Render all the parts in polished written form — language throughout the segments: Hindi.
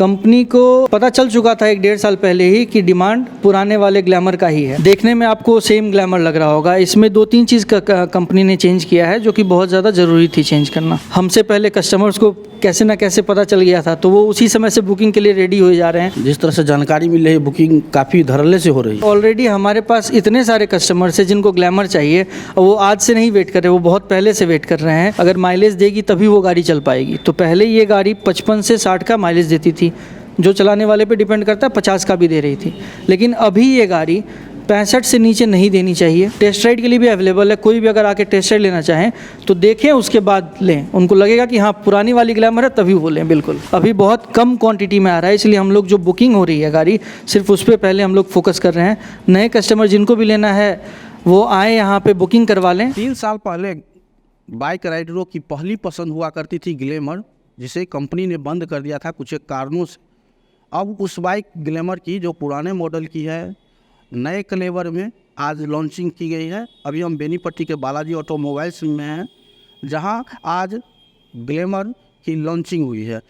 कंपनी को पता चल चुका था 1-1.5 साल पहले ही कि डिमांड पुराने वाले ग्लैमर का ही है। देखने में आपको सेम ग्लैमर लग रहा होगा। इसमें 2-3 चीज़ का कंपनी ने चेंज किया है जो कि बहुत ज़्यादा ज़रूरी थी चेंज करना। हमसे पहले कस्टमर्स को कैसे ना कैसे पता चल गया था, तो वो उसी समय से बुकिंग के लिए रेडी हो जा रहे हैं। जिस तरह से जानकारी मिल रही है, बुकिंग काफ़ी धड़ल्ले से हो रही है। ऑलरेडी हमारे पास इतने सारे कस्टमर्स हैं जिनको ग्लैमर चाहिए, और वो आज से नहीं वेट कर रहे, वो बहुत पहले से वेट कर रहे हैं। अगर माइलेज देगी तभी वो गाड़ी चल पाएगी। तो पहले ये गाड़ी 55 से 60 का माइलेज देती थी, जो चलाने वाले पे डिपेंड करता है, 50 का भी दे रही थी। लेकिन अभी ये गाड़ी 65 से नीचे नहीं देनी चाहिए। टेस्ट राइड के लिए भी अवेलेबल है, कोई भी अगर आके टेस्ट राइड लेना चाहें तो देखें, उसके बाद लें। उनको लगेगा कि हाँ पुरानी वाली ग्लैमर है, तभी वो लें। बिल्कुल अभी बहुत कम क्वांटिटी में आ रहा है, इसलिए हम लोग जो बुकिंग हो रही है गाड़ी, सिर्फ उस पर पहले हम लोग फोकस कर रहे हैं। नए कस्टमर जिनको भी लेना है वो आए यहाँ पे बुकिंग करवा लें। 3 साल पहले बाइक राइडरों की पहली पसंद हुआ करती थी ग्लैमर, जिसे कंपनी ने बंद कर दिया था कुछ एक कारणों से। अब उस बाइक ग्लैमर की जो पुराने मॉडल की है, नए क्लेवर में आज लॉन्चिंग की गई है। अभी हम बेनीपट्टी के बालाजी ऑटोमोबाइल्स में हैं, जहां आज ग्लैमर की लॉन्चिंग हुई है।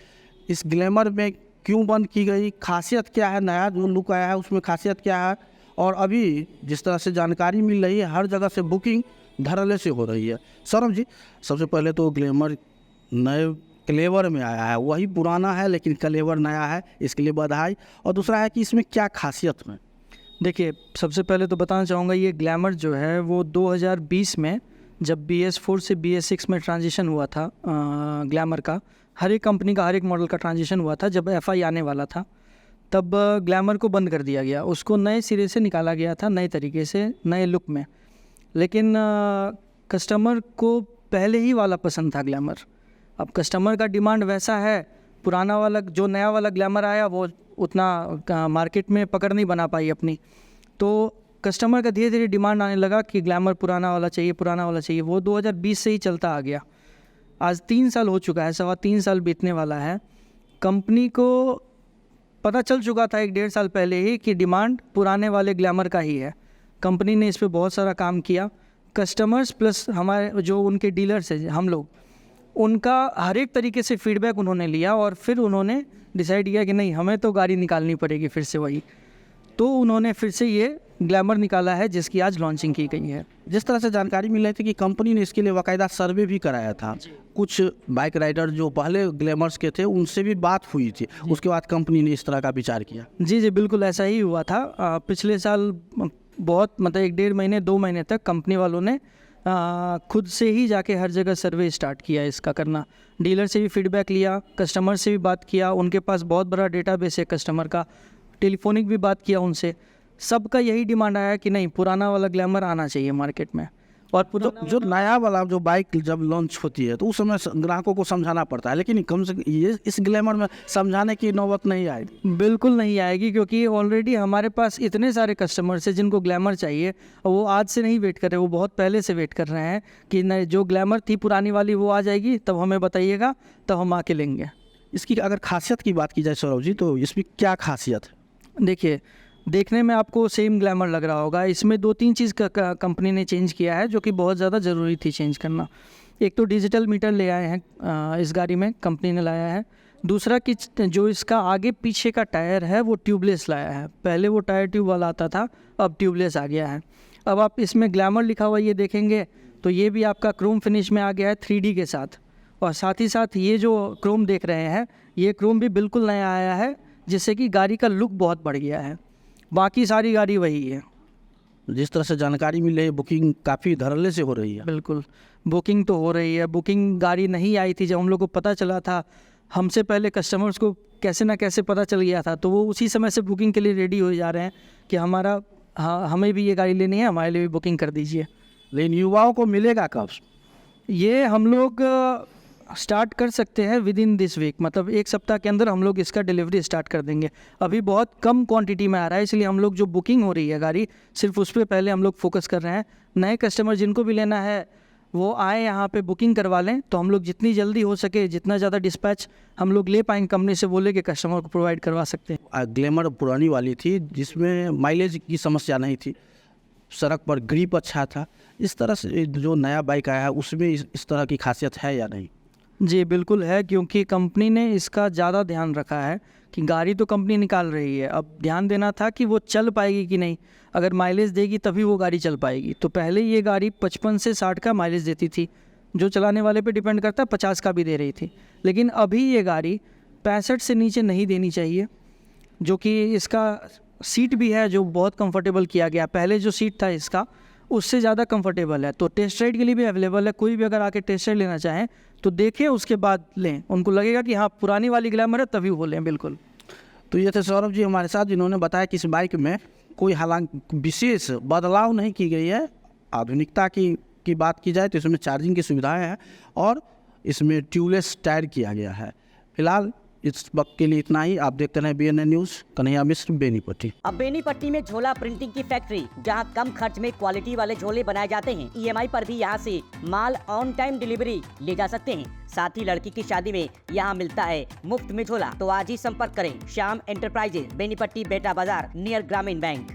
इस ग्लैमर में क्यों बंद की गई, खासियत क्या है, नया जो लुक आया है उसमें खासियत क्या है, और अभी जिस तरह से जानकारी मिल रही है, हर जगह से बुकिंग धड़ल्ले से हो रही है। सौरभ जी, सबसे पहले तो ग्लैमर नए क्लेवर में आया है, वही पुराना है लेकिन क्लेवर नया है, इसके लिए बधाई। और दूसरा है कि इसमें क्या खासियत है। देखिए, सबसे पहले तो बताना चाहूँगा, ये ग्लैमर जो है वो 2020 में जब BS4 से BS6 में ट्रांजिशन हुआ था, ग्लैमर का हर एक कंपनी का हर एक मॉडल का ट्रांजिशन हुआ था। जब FI आने वाला था तब ग्लैमर को बंद कर दिया गया, उसको नए सिरे से निकाला गया था, नए तरीके से, नए लुक में। लेकिन कस्टमर को पहले ही वाला पसंद था ग्लैमर। अब कस्टमर का डिमांड वैसा है, पुराना वाला जो नया वाला ग्लैमर आया वो उतना मार्केट में पकड़ नहीं बना पाई अपनी, तो कस्टमर का धीरे धीरे डिमांड आने लगा कि ग्लैमर पुराना वाला चाहिए, पुराना वाला चाहिए। वो 2020 से ही चलता आ गया। आज 3 साल हो चुका है, 3.25 साल बीतने वाला है। कंपनी को पता चल चुका था 1-1.5 साल पहले ही कि डिमांड पुराने वाले ग्लैमर का ही है। कंपनी ने इस पर बहुत सारा काम किया। कस्टमर्स प्लस हमारे जो उनके डीलर्स हैं, हम लोग, उनका हर एक तरीके से फीडबैक उन्होंने लिया और फिर उन्होंने डिसाइड किया कि नहीं, हमें तो गाड़ी निकालनी पड़ेगी फिर से वही। तो उन्होंने फिर से ये ग्लैमर निकाला है जिसकी आज लॉन्चिंग की गई है। जिस तरह से जानकारी मिल रही थी कि कंपनी ने इसके लिए बाकायदा सर्वे भी कराया था, कुछ बाइक राइडर जो पहले ग्लैमर्स के थे उनसे भी बात हुई थी, उसके बाद कंपनी ने इस तरह का विचार किया। जी, बिल्कुल ऐसा ही हुआ था। पिछले साल बहुत 1-1.5 महीने 2 महीने तक कंपनी वालों ने खुद से ही जाके हर जगह सर्वे स्टार्ट किया इसका करना। डीलर से भी फीडबैक लिया, कस्टमर से भी बात किया, उनके पास बहुत बड़ा डेटाबेस है कस्टमर का, टेलीफोनिक भी बात किया उनसे। सबका यही डिमांड आया कि नहीं, पुराना वाला ग्लैमर आना चाहिए मार्केट में। और जो नया वाला जो बाइक जब लॉन्च होती है तो उस समय ग्राहकों को समझाना पड़ता है, लेकिन कम से कम ये इस ग्लैमर में समझाने की नौबत नहीं आएगी। बिल्कुल नहीं आएगी, क्योंकि ऑलरेडी हमारे पास इतने सारे कस्टमर्स हैं जिनको ग्लैमर चाहिए, और वो आज से नहीं वेट कर रहे, वो बहुत पहले से वेट कर रहे हैं कि नहीं, जो ग्लैमर थी पुरानी वाली वो आ जाएगी, तब हमें बताइएगा, तब हम आके लेंगे। इसकी अगर खासियत की बात की जाए सौरभ जी, तो इसमें क्या खासियत है। देखिए, देखने में आपको सेम ग्लैमर लग रहा होगा। इसमें 2-3 चीज़ का कंपनी ने चेंज किया है जो कि बहुत ज़्यादा ज़रूरी थी चेंज करना। एक तो डिजिटल मीटर ले आए हैं इस गाड़ी में, कंपनी ने लाया है। दूसरा कि जो इसका आगे पीछे का टायर है वो ट्यूबलेस लाया है। पहले वो टायर ट्यूब वाला आता था, अब ट्यूबलेस आ गया है। अब आप इसमें ग्लैमर लिखा हुआ ये देखेंगे तो ये भी आपका क्रोम फिनिश में आ गया है 3D के साथ। और साथ ही साथ ये जो क्रोम देख रहे हैं, ये क्रोम भी बिल्कुल नया आया है, जिससे कि गाड़ी का लुक बहुत बढ़ गया है। बाकी सारी गाड़ी वही है। जिस तरह से जानकारी मिल रही है, बुकिंग काफ़ी धड़ल्ले से हो रही है। बिल्कुल बुकिंग तो हो रही है। बुकिंग गाड़ी नहीं आई थी, जब हम लोग को पता चला था, हमसे पहले कस्टमर्स को कैसे ना कैसे पता चल गया था, तो वो उसी समय से बुकिंग के लिए रेडी हो जा रहे हैं कि हमें भी ये गाड़ी लेनी है, हमारे लिए भी बुकिंग कर दीजिए। लेकिन युवाओं को मिलेगा कब? ये हम लोग स्टार्ट कर सकते हैं विद इन दिस वीक, मतलब 1 सप्ताह के अंदर हम लोग इसका डिलीवरी स्टार्ट कर देंगे। अभी बहुत कम क्वांटिटी में आ रहा है, इसलिए हम लोग जो बुकिंग हो रही है गाड़ी, सिर्फ उस पर पहले हम लोग फोकस कर रहे हैं। नए कस्टमर जिनको भी लेना है वो आए यहाँ पे बुकिंग करवा लें, तो हम लोग जितनी जल्दी हो सके, जितना ज़्यादा डिस्पैच हम लोग ले पाएंगे कंपनी से, बोले कि कस्टमर को प्रोवाइड करवा सकते हैं। ग्लैमर पुरानी वाली थी जिसमें माइलेज की समस्या नहीं थी, सड़क पर ग्रिप अच्छा था। इस तरह से जो नया बाइक आया है उसमें इस तरह की खासियत है या नहीं? जी बिल्कुल है, क्योंकि कंपनी ने इसका ज़्यादा ध्यान रखा है कि गाड़ी तो कंपनी निकाल रही है, अब ध्यान देना था कि वो चल पाएगी कि नहीं। अगर माइलेज देगी तभी वो गाड़ी चल पाएगी। तो पहले ये गाड़ी 55 से 60 का माइलेज देती थी, जो चलाने वाले पे डिपेंड करता है, 50 का भी दे रही थी। लेकिन अभी ये गाड़ी 65 से नीचे नहीं देनी चाहिए, जो कि इसका सीट भी है जो बहुत कंफर्टेबल किया गया। पहले जो सीट था इसका उससे ज़्यादा कंफर्टेबल है। तो टेस्ट राइड के लिए भी अवेलेबल है, कोई भी अगर आके टेस्ट राइड लेना चाहें तो देखें, उसके बाद लें। उनको लगेगा कि हाँ पुरानी वाली ग्लैमर है तभी वो लें। बिल्कुल। तो ये थे सौरभ जी हमारे साथ, जिन्होंने बताया कि इस बाइक में कोई हालांकि विशेष बदलाव नहीं की गई है। आधुनिकता की बात की जाए तो इसमें चार्जिंग की सुविधाएं हैं और इसमें ट्यूबलेस टायर किया गया है। फिलहाल इस वक्त के लिए इतना ही। आप देखते रहें BNN न्यूज़। कन्हैया मिश्र, बेनीपट्टी। अब बेनीपट्टी में झोला प्रिंटिंग की फैक्ट्री, जहां कम खर्च में क्वालिटी वाले झोले बनाए जाते हैं। EMI पर भी यहां से माल ऑन टाइम डिलीवरी ले जा सकते हैं। साथ ही लड़की की शादी में यहां मिलता है मुफ्त में झोला। तो आज ही संपर्क करें श्याम एंटरप्राइजेज, बेनीपट्टी, बेटा बाजार, नियर ग्रामीण बैंक।